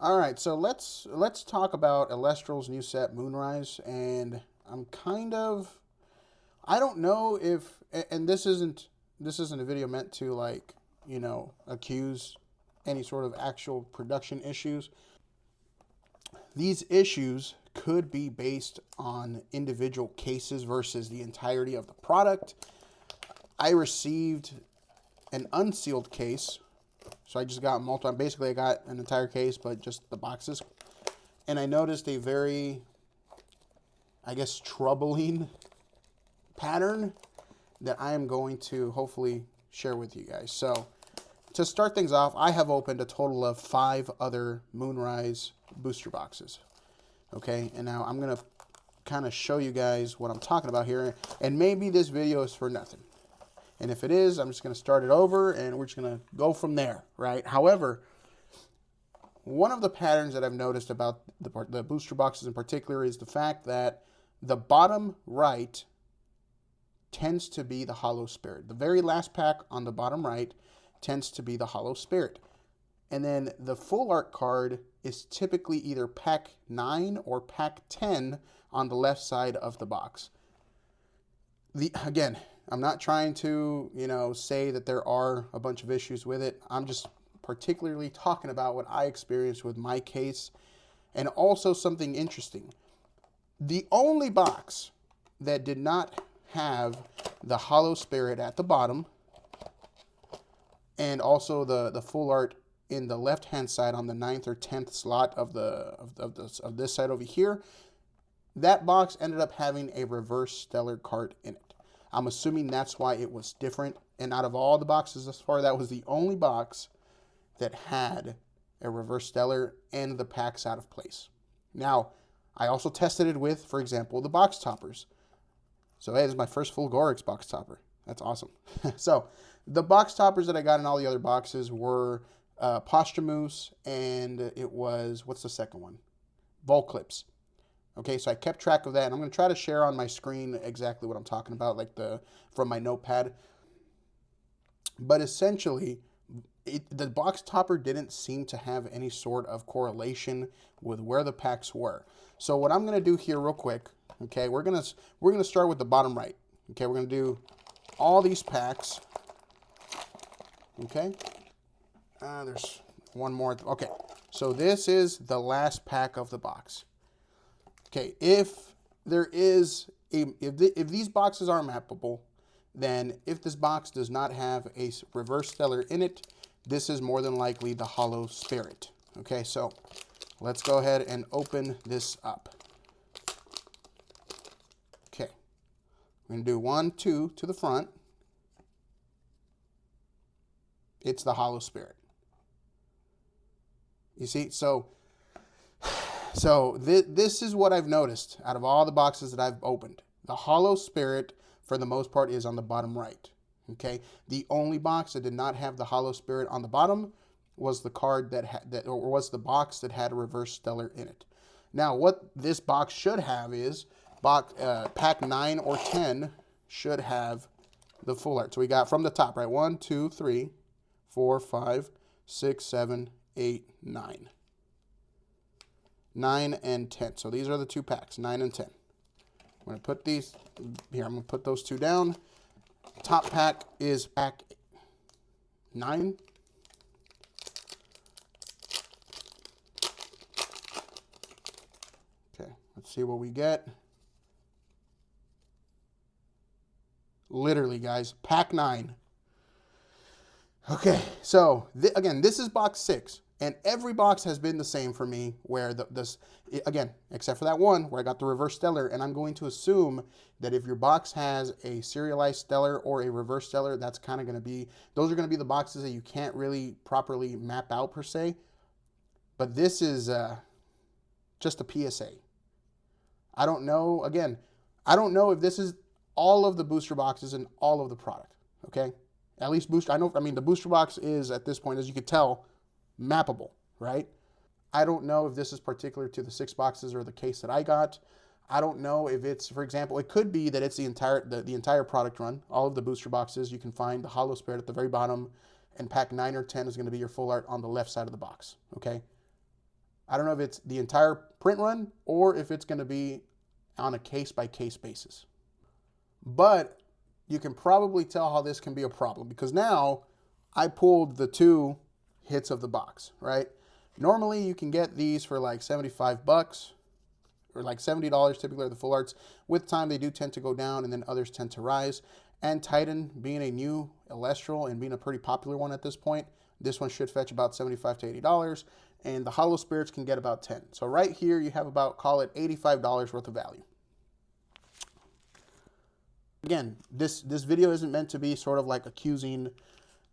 All right, so let's talk about Elestrals' new set Moonrise, and I'm kind of I don't know if and this isn't a video meant to like accuse any sort of actual production issues. These issues could be based on individual cases versus the entirety of the product. I received an unsealed case, so I just got multi. Basically, I got an entire case, but just the boxes, and I noticed a very, I guess, troubling pattern that I am going to hopefully share with you guys. So, to start things off, I have opened a total of 5 other Moonrise booster boxes. Okay, and now I'm going to kind of show you guys what I'm talking about here, and maybe this video is for nothing. And if it is, I'm just going to start it over, and we're just going to go from there, right? However, one of the patterns that I've noticed about the booster boxes in particular is the fact that the bottom right tends to be the hollow spirit. The very last pack on the bottom right tends to be the hollow spirit. And then the full art card is typically either pack 9 or pack 10 on the left side of the box. Again, I'm not trying to, say that there are a bunch of issues with it. I'm just particularly talking about what I experienced with my case, and also something interesting. The only box that did not have the hollow spirit at the bottom, and also the full art in the left hand side on the 9th or 10th slot of this side over here, that box ended up having a reverse stellar card in it. I'm assuming that's why it was different. And out of all the boxes thus far, that was the only box that had a reverse stellar and the packs out of place. Now, I also tested it with, for example, the box toppers. So hey, this is my first full Gorix box topper. That's awesome. So the box toppers that I got in all the other boxes were Posthumous, and it was, what's the second one? Volclips. Okay, so I kept track of that, and I'm going to try to share on my screen exactly what I'm talking about, like from my notepad. But essentially, the box topper didn't seem to have any sort of correlation with where the packs were. So what I'm going to do here real quick, okay, we're going to start with the bottom right. Okay, we're going to do all these packs. Okay, there's one more. Okay, so this is the last pack of the box. Okay, if there is if these boxes are mappable, then if this box does not have a reverse stellar in it, this is more than likely the hollow spirit. Okay, so let's go ahead and open this up. Okay, we're gonna do 1, 2 to the front. It's the hollow spirit. You see, so this is what I've noticed out of all the boxes that I've opened. The hollow spirit, for the most part, is on the bottom right. Okay, the only box that did not have the hollow spirit on the bottom was the card was the box that had a reverse stellar in it. Now, what this box should have is pack 9 or 10 should have the full art. So we got from the top, right? 1, 2, 3, 4, 5, 6, 7, 8, 9. 9 and 10. So these are the 2 packs, 9 and 10. I'm going to put these here. I'm going to put those 2 down. Top pack is pack 9. Okay, let's see what we get. Literally, guys, pack 9. Okay, so again, this is box 6. And every box has been the same for me, where again, except for that one where I got the reverse stellar. And I'm going to assume that if your box has a serialized stellar or a reverse stellar, that's kind of going to be, those are going to be the boxes that you can't really properly map out per se. But this is just a PSA. I don't know, again, I don't know if this is all of the booster boxes and all of the product, okay? At least the booster box is, at this point, as you could tell, mappable, right? I don't know if this is particular to the 6 boxes or the case that I got. I don't know if it's, for example, it could be that it's the entire product run, all of the booster boxes. You can find the hollow spirit at the very bottom, and pack 9 or 10 is going to be your full art on the left side of the box, okay? I don't know if it's the entire print run or if it's going to be on a case-by-case basis. But you can probably tell how this can be a problem because now I pulled the 2 hits of the box, right? Normally you can get these for like 75 bucks or like $70 typically are the full arts. With time they do tend to go down and then others tend to rise. And Titan being a new Elestral and being a pretty popular one at this point, this one should fetch about $75 to $80. And the Hollow Spirits can get about 10. So right here you have about, call it $85 worth of value. Again, this video isn't meant to be sort of like accusing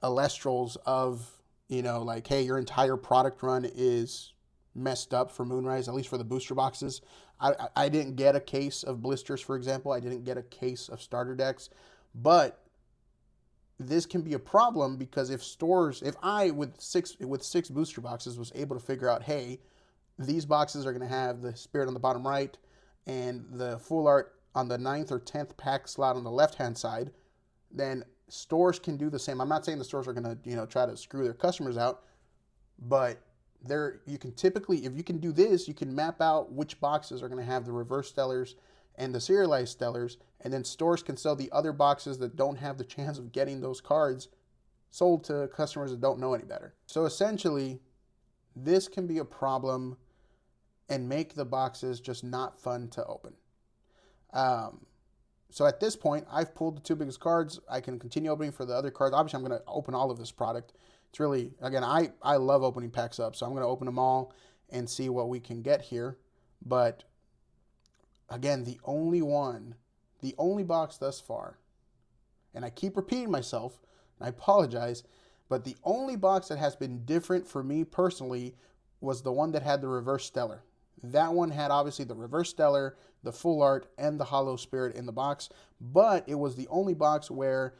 Elestrals of, you know, like, hey, your entire product run is messed up for Moonrise, at least for the booster boxes. I didn't get a case of blisters, for example. I didn't get a case of starter decks. But this can be a problem because if I with six booster boxes was able to figure out, hey, these boxes are going to have the Spirit on the bottom right and the full art on the 9th or 10th pack slot on the left-hand side, then stores can do the same. I'm not saying the stores are going to, you know, try to screw their customers out, but you can typically, if you can do this, you can map out which boxes are going to have the reverse stellars and the serialized stellars, and then stores can sell the other boxes that don't have the chance of getting those cards sold to customers that don't know any better. So essentially, this can be a problem and make the boxes just not fun to open. So at this point, I've pulled the 2 biggest cards. I can continue opening for the other cards. Obviously, I'm going to open all of this product. It's really, again, I love opening packs up, so I'm going to open them all and see what we can get here. But again, the only box thus far, and I keep repeating myself, and I apologize, but the only box that has been different for me personally was the one that had the reverse stellar. That one had obviously the reverse stellar, the full art, and the hollow spirit in the box, but it was the only box where,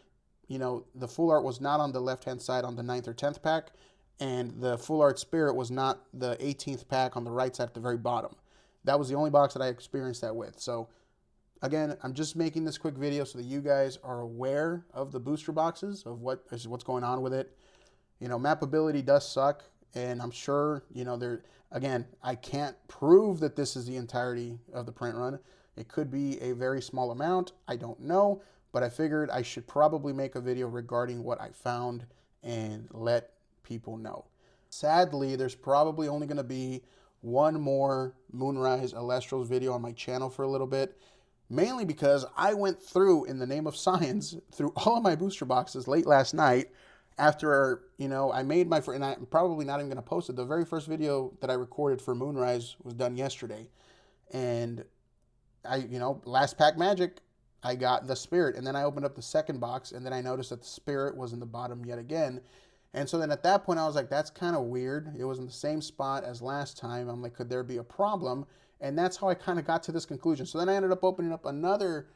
you know, the full art was not on the left-hand side on the 9th or 10th pack, and the full art spirit was not the 18th pack on the right side at the very bottom. That was the only box that I experienced that with. So again, I'm just making this quick video so that you guys are aware of the booster boxes, of what's going on with it. You know, mapability does suck, and I'm sure, you know, again, I can't prove that this is the entirety of the print run. It could be a very small amount. I don't know, but I figured I should probably make a video regarding what I found and let people know. Sadly, there's probably only going to be one more Moonrise Elestrals video on my channel for a little bit, mainly because I went through, in the name of science, through all of my booster boxes late last night after, you know, I made my, and I'm probably not even going to post it. The very first video that I recorded for Moonrise was done yesterday. And you know, last pack magic, I got the Spirit. And then I opened up the second box, and then I noticed that the Spirit was in the bottom yet again. And so then at that point, I was like, that's kind of weird. It was in the same spot as last time. I'm like, could there be a problem? And that's how I kind of got to this conclusion. So then I ended up opening up another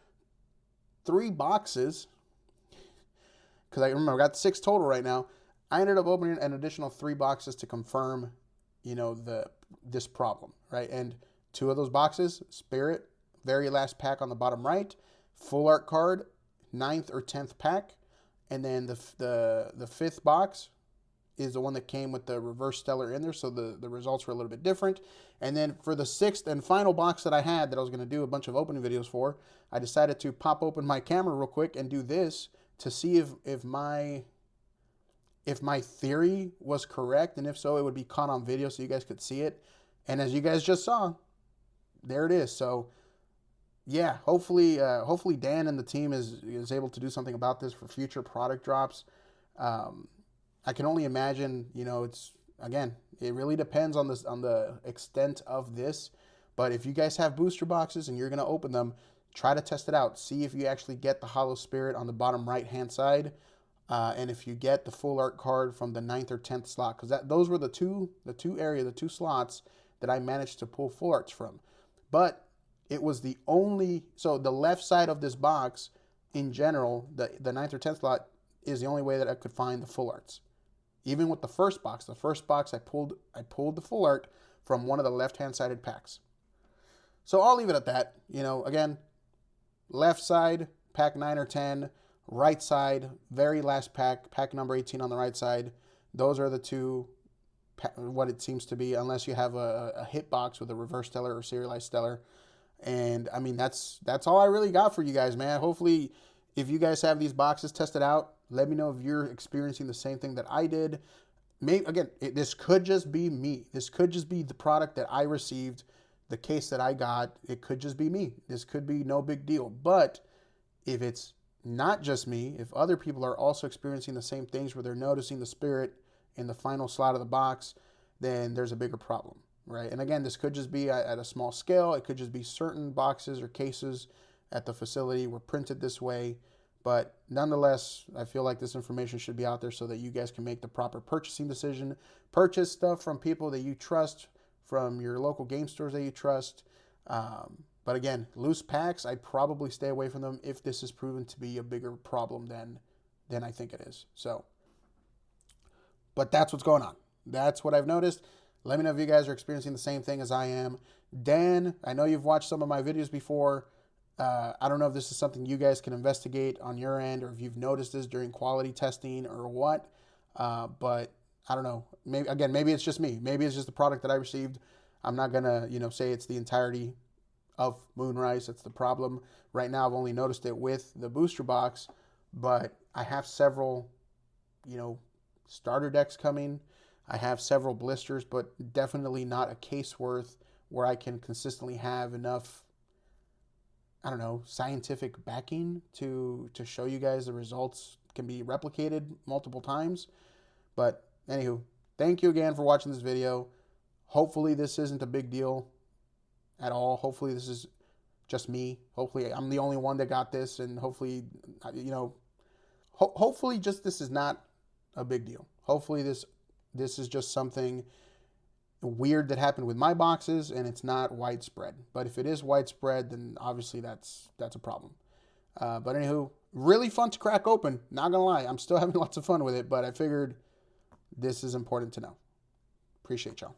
3 boxes, because I remember I got 6 total right now. I ended up opening an additional 3 boxes to confirm, you know, this problem, right? And 2 of those boxes, Spirit, very last pack on the bottom right, full art card, 9th or 10th pack, and then the 5th box is the one that came with the reverse stellar in there, so the results were a little bit different. And then for the 6th and final box that I had that I was going to do a bunch of opening videos for, I decided to pop open my camera real quick and do this to see if my theory was correct, and if so, it would be caught on video so you guys could see it. And as you guys just saw, there it is. So yeah, hopefully Dan and the team is able to do something about this for future product drops. I can only imagine, you know, it really depends on the extent of this. But if you guys have booster boxes and you're going to open them, try to test it out. See if you actually get the Hollow Spirit on the bottom right-hand side. And if you get the full art card from the 9th or 10th slot, because those were the two slots that I managed to pull full arts from. But it was the only, so the left side of this box in general, the 9th or 10th slot is the only way that I could find the full arts. Even with the first box I pulled the full art from one of the left-hand sided packs. So I'll leave it at that. You know, again, left side, pack 9 or 10, right side, very last pack, pack number 18 on the right side. Those are the 2 what it seems to be, unless you have a hit box with a reverse stellar or serialized stellar. And I mean, that's all I really got for you guys, man. Hopefully, if you guys have these boxes tested out, let me know if you're experiencing the same thing that I did. Maybe again, this could just be me. This could just be the product that I received, the case that I got. It could just be me. This could be no big deal. But if it's not just me, if other people are also experiencing the same things where they're noticing the spirit in the final slot of the box, then there's a bigger problem, right? And again, this could just be at a small scale. It could just be certain boxes or cases at the facility were printed this way. But nonetheless, I feel like this information should be out there so that you guys can make the proper purchasing decision. Purchase stuff from people that you trust, from your local game stores that you trust. But again, loose packs, I'd probably stay away from them if this is proven to be a bigger problem than I think it is. So, but that's what's going on. That's what I've noticed. Let me know if you guys are experiencing the same thing as I am. Dan, I know you've watched some of my videos before. I don't know if this is something you guys can investigate on your end, or if you've noticed this during quality testing or what. But I don't know. Maybe it's just me. Maybe it's just the product that I received. I'm not gonna, say it's the entirety of Moonrise. That's the problem. Right now, I've only noticed it with the booster box, but I have several, starter decks coming. I have several blisters, but definitely not a case worth where I can consistently have enough, scientific backing to show you guys the results can be replicated multiple times. But anywho, thank you again for watching this video. Hopefully this isn't a big deal at all. Hopefully this is just me. Hopefully I'm the only one that got this, and hopefully, hopefully just this is not a big deal. Hopefully this is just something weird that happened with my boxes, and it's not widespread. But if it is widespread, then obviously that's a problem. But anywho, really fun to crack open. Not gonna lie, I'm still having lots of fun with it, but I figured this is important to know. Appreciate y'all.